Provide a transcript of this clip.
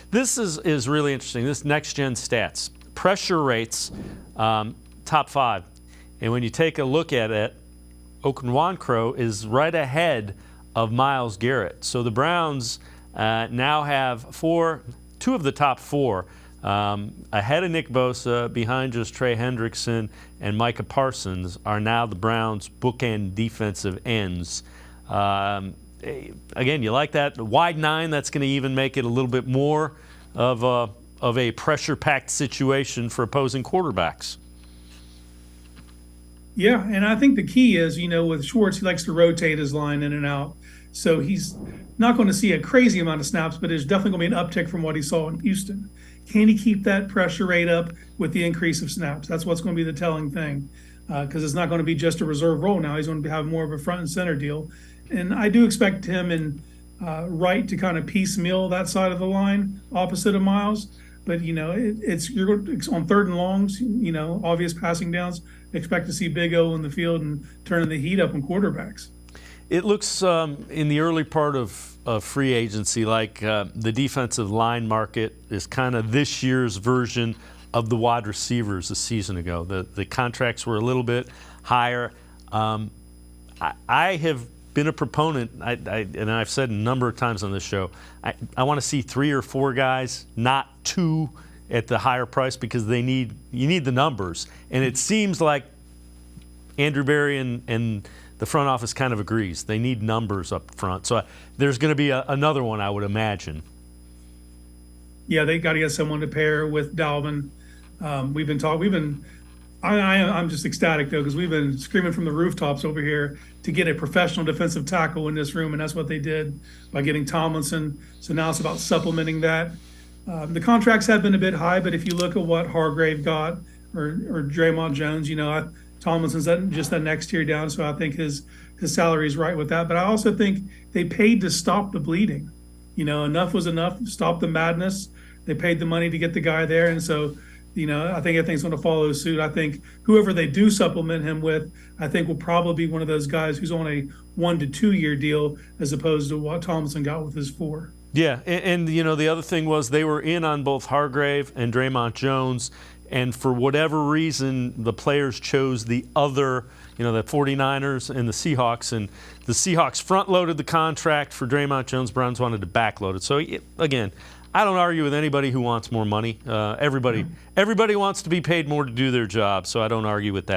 This is really interesting. This next-gen stats. Pressure rates, top 5. And when you take a look at it, Okoronkwo is right ahead of Myles Garrett. So the Browns now have two of the top 4 ahead of Nick Bosa, behind just Trey Hendrickson and Micah Parsons are now the Browns' bookend defensive ends. Again, you like that? The wide 9, that's going to even make it a little bit more of a pressure-packed situation for opposing quarterbacks. Yeah, and I think the key is, with Schwartz, he likes to rotate his line in and out. So he's not going to see a crazy amount of snaps, but there's definitely going to be an uptick from what he saw in Houston. Can he keep that pressure rate up with the increase of snaps? That's what's going to be the telling thing, because it's not going to be just a reserve role now. He's going to have more of a front and center deal. And I do expect him and Wright to kind of piecemeal that side of the line opposite of Myles. But, you're on 3rd and longs, obvious passing downs, expect to see Big O in the field and turning the heat up on quarterbacks. It looks in the early part of free agency like the defensive line market is kind of this year's version of the wide receivers a season ago. The contracts were a little bit higher. I have been a proponent, and I've said a number of times on this show, I want to see 3 or 4 guys, not 2 at the higher price, because you need the numbers. And it seems like Andrew Berry and the front office kind of agrees. They need numbers up front. So there's going to be another one, I would imagine. Yeah, they got to get someone to pair with Dalvin. I'm just ecstatic, though, because we've been screaming from the rooftops over here to get a professional defensive tackle in this room, and that's what they did by getting Tomlinson. So now it's about supplementing that. The contracts have been a bit high, but if you look at what Hargrave got or Draymond Jones, Tomlinson's just that next tier down, so I think his salary is right with that. But I also think they paid to stop the bleeding. Enough was enough. Stop the madness. They paid the money to get the guy there, and so I think everything's going to follow suit. I think whoever they do supplement him with, I think will probably be one of those guys who's on a 1 to 2 year deal as opposed to what Tomlinson got with his 4. Yeah, and the other thing was they were in on both Hargrave and Draymond Jones. And for whatever reason, the players chose the other, the 49ers and the Seahawks. And the Seahawks front-loaded the contract for Draymond Jones. Browns wanted to backload it. So, again, I don't argue with anybody who wants more money. Everybody wants to be paid more to do their job, so I don't argue with that.